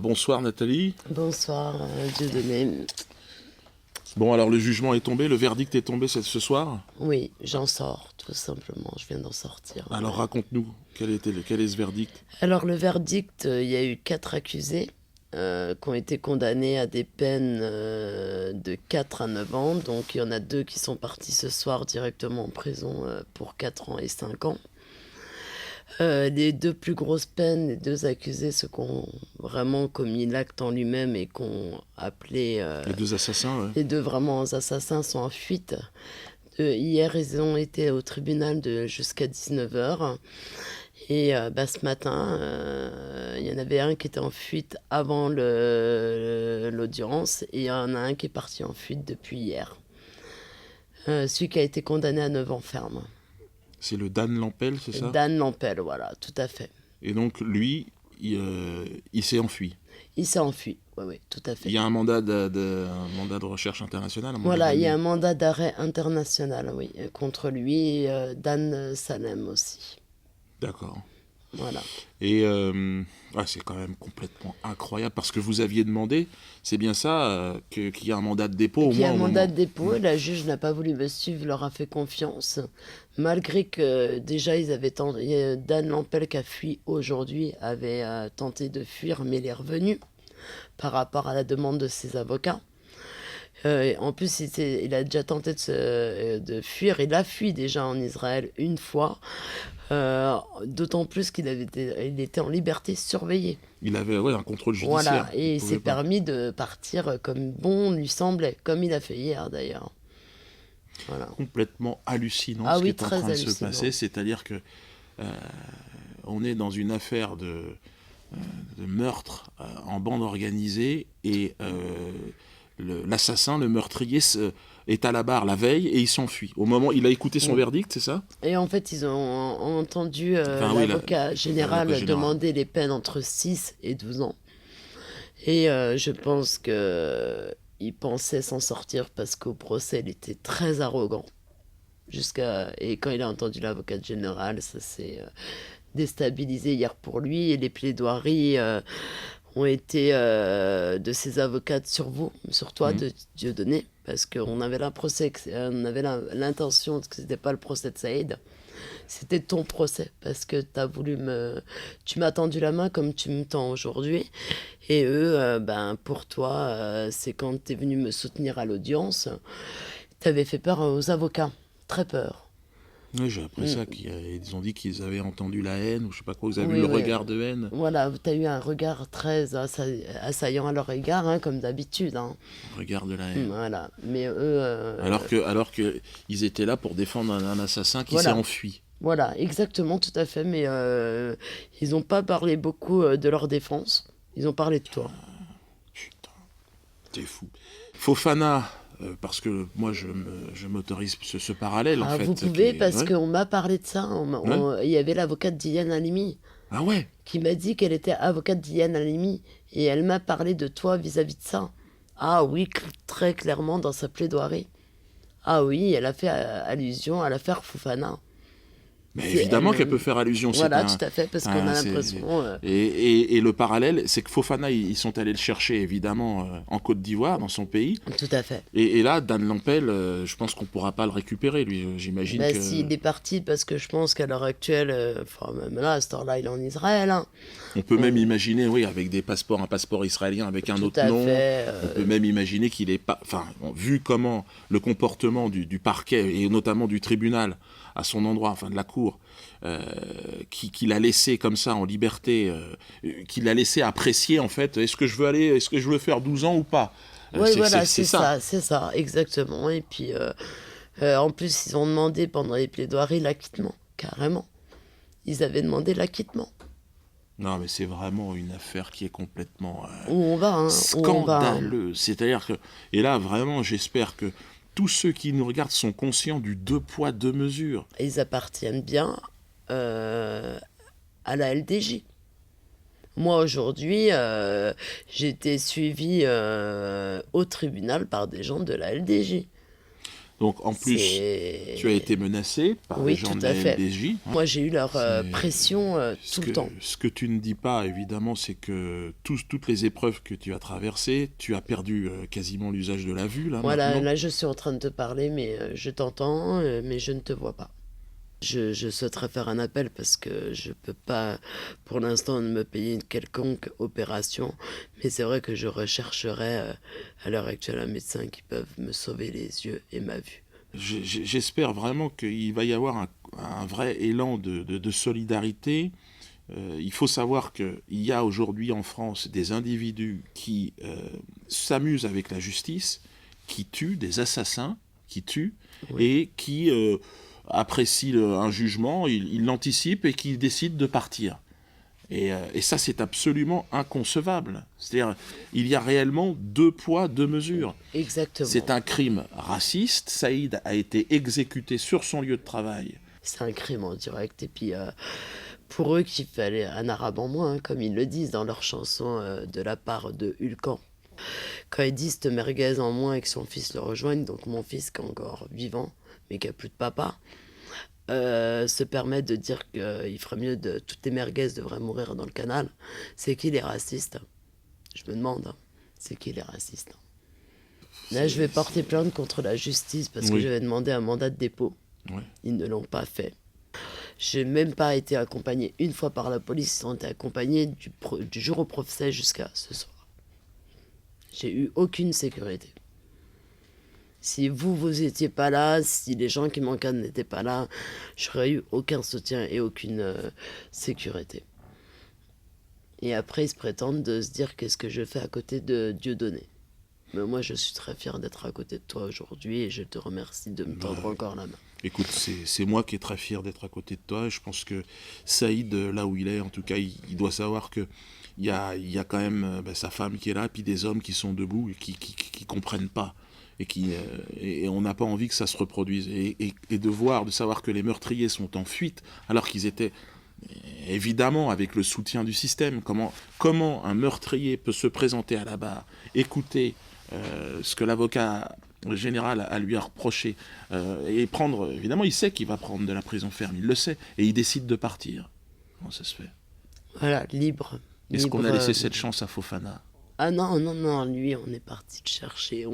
Bonsoir Nathalie. Bonsoir, Dieudonné. Bon, alors le jugement est tombé, le verdict est tombé ce soir. Oui, j'en sors, tout simplement, je viens d'en sortir. Alors raconte-nous, quel est ce verdict? Alors le verdict, il y a eu 4 accusés qui ont été condamnés à des peines de 4 à 9 ans. Donc il y en a 2 qui sont partis ce soir directement en prison pour 4 ans et 5 ans. Les 2 plus grosses peines, les 2 accusés, ceux qui ont vraiment commis l'acte en lui-même et qui ont appelé... Les 2 assassins, ouais. Les 2 vraiment assassins sont en fuite. Hier, ils ont été au tribunal jusqu'à 19h. Et ce matin, il y en avait un qui était en fuite avant l'audience et il y en a un qui est parti en fuite depuis hier. Celui qui a été condamné à 9 ans ferme. C'est le Dan Lampel, c'est ça? Dan Lampel, voilà, tout à fait. Et donc lui, il s'est enfui. Il s'est enfui, oui, tout à fait. Il y a un mandat de recherche internationale. Voilà, il y a un mandat d'arrêt international, oui, contre lui et Dan Salem aussi. D'accord. Voilà. Et c'est quand même complètement incroyable parce que vous aviez demandé, c'est bien ça, qu'il y a un mandat de dépôt au moins. Il y a un mandat de dépôt, et la juge n'a pas voulu me suivre, leur a fait confiance, malgré que déjà ils avaient tenté, Dan Lampel qui a fui aujourd'hui avait tenté de fuir mais il est revenu par rapport à la demande de ses avocats. En plus, il a déjà tenté de fuir. Il a fui déjà en Israël une fois, d'autant plus qu'il était en liberté surveillée. Il avait un contrôle judiciaire. Voilà, et il s'est permis de partir comme bon lui semblait, comme il a fait hier d'ailleurs. Voilà. Complètement hallucinant ce qui est en train de se passer, c'est-à-dire que on est dans une affaire de meurtre en bande organisée et l'assassin, le meurtrier, est à la barre la veille et il s'enfuit. Au moment où il a écouté son verdict, c'est ça? Et en fait, ils ont entendu l'avocat général demander les peines entre 6 et 12 ans. Et je pense qu'il pensait s'en sortir parce qu'au procès, il était très arrogant. Et quand il a entendu l'avocat général, ça s'est déstabilisé hier pour lui. Et les plaidoiries ont été de ses avocats sur toi, de Dieudonné, parce qu'on avait l'intention que c'était pas le procès de Saïd, c'était ton procès, parce que tu m'as tendu la main comme tu me tends aujourd'hui, et eux, pour toi, c'est quand t'es venu me soutenir à l'audience, t'avais fait peur aux avocats, très peur. Oui, j'ai appris ça, qu'ils ont dit qu'ils avaient entendu la haine, ou je sais pas quoi, vous avez vu le regard de haine. Voilà, tu as eu un regard très assaillant à leur égard, comme d'habitude. Regard de la haine. Voilà, mais eux... Alors que ils étaient là pour défendre un assassin qui s'est enfui. Voilà, exactement, tout à fait, mais ils n'ont pas parlé beaucoup de leur défense, ils ont parlé de toi. Putain, t'es fou. Fofana... parce que moi, je m'autorise ce parallèle, en fait. Vous pouvez, parce qu'on m'a parlé de ça. Il y avait l'avocate Diane Halimi. Ah ouais? Qui m'a dit qu'elle était avocate Diane Halimi. Et elle m'a parlé de toi vis-à-vis de ça. Ah oui, très clairement dans sa plaidoirie. Ah oui, elle a fait allusion à l'affaire Fofana. Mais évidemment qu'elle peut faire allusion. Voilà, tout à fait, parce qu'on a l'impression... Et le parallèle, c'est que Fofana, ils sont allés le chercher, évidemment, en Côte d'Ivoire, dans son pays. Tout à fait. Et là, Dan Lampel, je pense qu'on ne pourra pas le récupérer, lui. J'imagine que... S'il est parti, parce que je pense qu'à l'heure actuelle, même là, à cette heure-là, il est en Israël. On peut même imaginer, avec des passeports, un passeport israélien avec un autre nom. On peut même imaginer qu'il est pas... Enfin, vu comment le comportement du parquet, et notamment du tribunal, à son endroit, de la cour, qu'il a laissé comme ça en liberté, qu'il a laissé apprécier en fait, est-ce que je veux faire 12 ans ou pas? Oui, voilà, c'est ça, exactement. Et puis, en plus, ils ont demandé pendant les plaidoiries l'acquittement, carrément. Ils avaient demandé l'acquittement. Non, mais c'est vraiment une affaire qui est complètement scandaleuse. C'est-à-dire que, et là, vraiment, j'espère que tous ceux qui nous regardent sont conscients du 2 poids 2 mesures. Ils appartiennent bien à la LDJ. Moi, aujourd'hui, j'ai été suivie au tribunal par des gens de la LDJ. Donc en plus, tu as été menacé par les gens de la LDJ. Moi, j'ai eu leur pression tout le temps. Ce que tu ne dis pas, évidemment, c'est que toutes les épreuves que tu as traversées, tu as perdu quasiment l'usage de la vue. Là, je suis en train de te parler, mais je t'entends, mais je ne te vois pas. Je souhaiterais faire un appel parce que je ne peux pas, pour l'instant, me payer une quelconque opération. Mais c'est vrai que je rechercherais à l'heure actuelle un médecin qui peut me sauver les yeux et ma vue. J'espère vraiment qu'il va y avoir un vrai élan de solidarité. Il faut savoir qu'il y a aujourd'hui en France des individus qui s'amusent avec la justice, qui tuent, des assassins qui tuent, et qui apprécient un jugement, ils l'anticipent et qui décident de partir. Et ça, c'est absolument inconcevable. C'est-à-dire, il y a réellement 2 poids, 2 mesures. Exactement. C'est un crime raciste. Saïd a été exécuté sur son lieu de travail. C'est un crime en direct. Et puis, pour eux, qu'il fallait un arabe en moins, comme ils le disent dans leur chanson de la part de Hulkan. Quand ils disent merguez en moins et que son fils le rejoigne, donc mon fils qui est encore vivant, mais qui n'a plus de papa, se permet de dire qu'il ferait mieux de... Toutes les merguez devraient mourir dans le canal. C'est qui les racistes? Je me demande. C'est qui les racistes? Là, je vais porter plainte contre la justice parce que j'avais demandé un mandat de dépôt. Ils ne l'ont pas fait. Je n'ai même pas été accompagné une fois par la police. Ils ont été accompagnés du jour au procès jusqu'à ce soir. J'ai eu aucune sécurité. Si vous étiez pas là, si les gens qui m'encadrent n'étaient pas là, j'aurais eu aucun soutien et aucune sécurité. Et après, ils se prétendent de se dire qu'est-ce que je fais à côté de Dieudonné. Mais moi, je suis très fier d'être à côté de toi aujourd'hui et je te remercie de me tendre encore la main. Écoute, c'est moi qui est très fier d'être à côté de toi. Je pense que Saïd, là où il est, en tout cas, il doit savoir que il y a quand même sa femme qui est là, puis des hommes qui sont debout et qui comprennent pas. Et on n'a pas envie que ça se reproduise. Et de savoir que les meurtriers sont en fuite, alors qu'ils étaient, évidemment, avec le soutien du système. Comment un meurtrier peut se présenter à la barre, écouter ce que l'avocat général à lui a reproché, et prendre, évidemment, il sait qu'il va prendre de la prison ferme, il le sait, et il décide de partir. Comment ça se fait? Voilà, libre. Est-ce qu'on a laissé cette chance à Fofana? Ah non, lui, on est parti le chercher.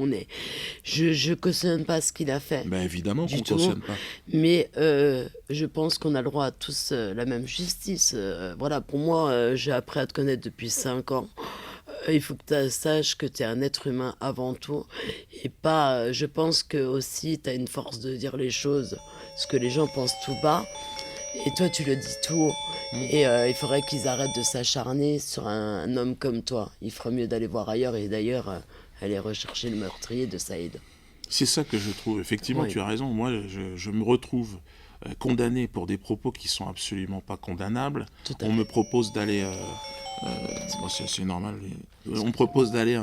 Je cautionne pas ce qu'il a fait. Ben évidemment qu'on cautionne pas. Mais je pense qu'on a le droit à tous la même justice. Voilà, pour moi, j'ai appris à te connaître depuis 5 ans. Il faut que tu saches que tu es un être humain avant tout. Et pas, je pense que aussi, tu as une force de dire les choses, ce que les gens pensent tout bas. Et toi, tu le dis tout haut. Et il faudrait qu'ils arrêtent de s'acharner sur un homme comme toi. Il ferait mieux d'aller voir ailleurs et d'ailleurs aller rechercher le meurtrier de Saïd. C'est ça que je trouve. Effectivement, tu as raison. Moi, je me retrouve condamné pour des propos qui sont absolument pas condamnables. On me propose d'aller... c'est normal. On me propose d'aller...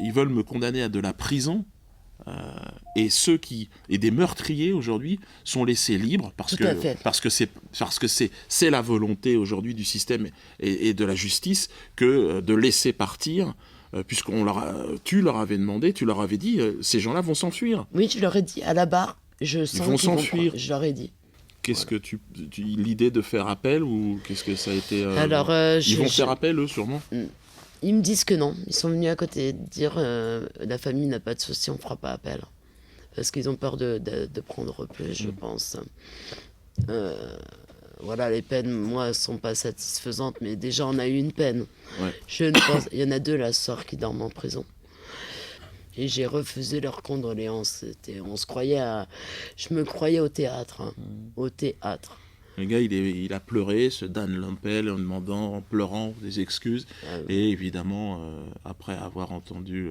ils veulent me condamner à de la prison. Et des meurtriers aujourd'hui sont laissés libres parce que c'est la volonté aujourd'hui du système et de la justice que de laisser partir, tu leur avais demandé, tu leur avais dit ces gens-là vont s'enfuir. Oui, je leur ai dit à la barre, je sens qu'ils vont s'enfuir. Je leur ai dit. Qu'est-ce que l'idée de faire appel ou qu'est-ce que ça a été Alors, ils vont faire appel eux sûrement. Ils me disent que non. Ils sont venus à côté dire la famille n'a pas de souci, on ne fera pas appel. Parce qu'ils ont peur de prendre plus, je pense. Voilà, les peines, moi, ne sont pas satisfaisantes, mais déjà, on a eu une peine. Ouais. Il y en a 2 la soeur qui dorment en prison. Et j'ai refusé leurs condoléances. Je me croyais au théâtre. Au théâtre. Le gars, il a pleuré, se Dan Lampel, en pleurant des excuses. Et évidemment, après avoir entendu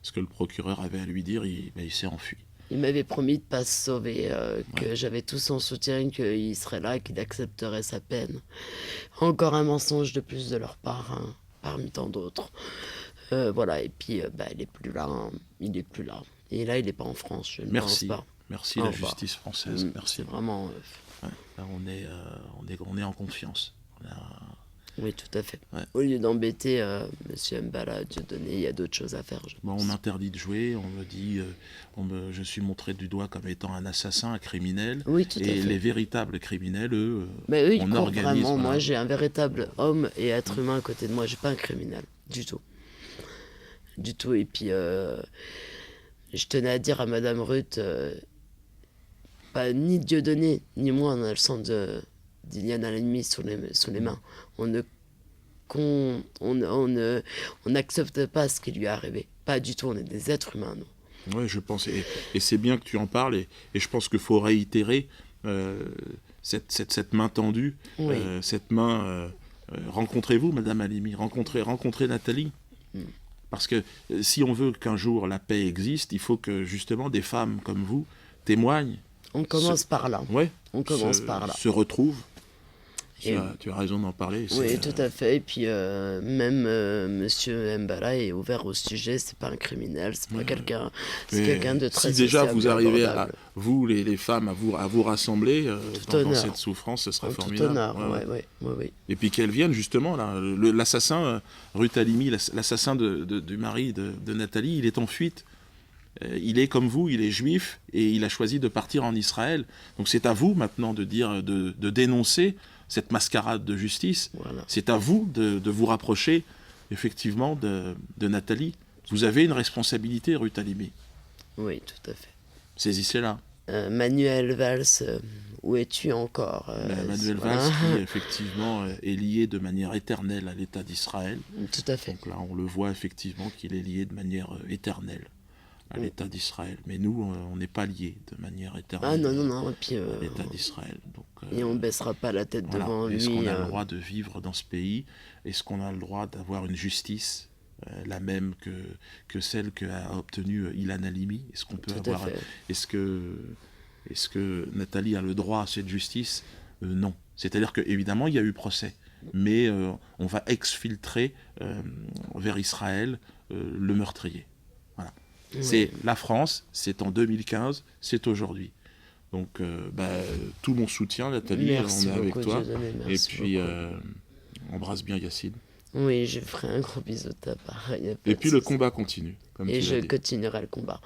ce que le procureur avait à lui dire, il s'est enfui. Il m'avait promis de ne pas se sauver, que j'avais tout son soutien, qu'il serait là, qu'il accepterait sa peine. Encore un mensonge de plus de leur part, parmi tant d'autres. Voilà, et puis il n'est plus là. Il n'est plus là. Et là, il n'est pas en France, je ne pense pas. Merci la justice française. Merci. C'est vraiment... Là, on est en confiance. Oui, tout à fait. Ouais. Au lieu d'embêter Monsieur Mbala, Dieudonné, il y a d'autres choses à faire. On m'interdit de jouer, on me dit, je suis montré du doigt comme étant un assassin, un criminel. Oui, tout à fait. Et les véritables criminels, eux, on organise. Vraiment, moi, j'ai un véritable homme et être humain à côté de moi. J'ai pas un criminel, du tout. Du tout. Et puis, je tenais à dire à Madame Ruth, ni Dieudonné, ni moi, on a le sang d'Iliane Halimi sous les mains. On n'accepte pas ce qui lui est arrivé. Pas du tout, on est des êtres humains, nous. Oui, je pense, et c'est bien que tu en parles, et je pense qu'il faut réitérer cette main tendue, oui. Cette main... rencontrez-vous, Madame Halimi, rencontrez Nathalie. Parce que si on veut qu'un jour la paix existe, il faut que justement des femmes comme vous témoignent. On commence par là. Ouais, on commence par là. Se retrouvent. Tu as raison d'en parler. Oui, tout à fait. Et puis même Monsieur Mbala est ouvert au sujet. C'est pas un criminel, c'est pas quelqu'un. C'est quelqu'un de très. Si déjà vous arrivez vous les femmes à vous rassembler dans cette souffrance, ce serait formidable. Tout honneur. Oui. Et puis qu'elles viennent justement là. L'assassin Ruth Halimi, l'assassin du mari de Nathalie, il est en fuite. Il est comme vous, il est juif et il a choisi de partir en Israël. Donc c'est à vous maintenant de dénoncer cette mascarade de justice. Voilà. C'est à vous de vous rapprocher effectivement de Nathalie. Vous avez une responsabilité, Ruth Halimi. Oui, tout à fait. Saisissez-la. Manuel Valls, où es-tu encore Manuel Valls, qui effectivement est lié de manière éternelle à l'État d'Israël. Tout à fait. Donc là, on le voit effectivement qu'il est lié de manière éternelle à l'État d'Israël. Mais nous, on n'est pas liés de manière éternelle à l'État d'Israël. Donc, et on ne baissera pas la tête devant lui. Est-ce qu'on a le droit de vivre dans ce pays? Est-ce qu'on a le droit d'avoir une justice la même que celle qu'a obtenue Ilan Halimi? Est-ce qu'on peut avoir... Est-ce que Nathalie a le droit à cette justice? Non. C'est-à-dire qu'évidemment, il y a eu procès. Mais on va exfiltrer vers Israël le meurtrier. Voilà. Oui. C'est la France, c'est en 2015, c'est aujourd'hui. Donc, tout mon soutien, Nathalie, merci on est avec beaucoup, toi. Et puis, embrasse bien Yacine. Oui, je ferai un gros bisou de ta part. Et puis, le combat continue. Et je continuerai le combat.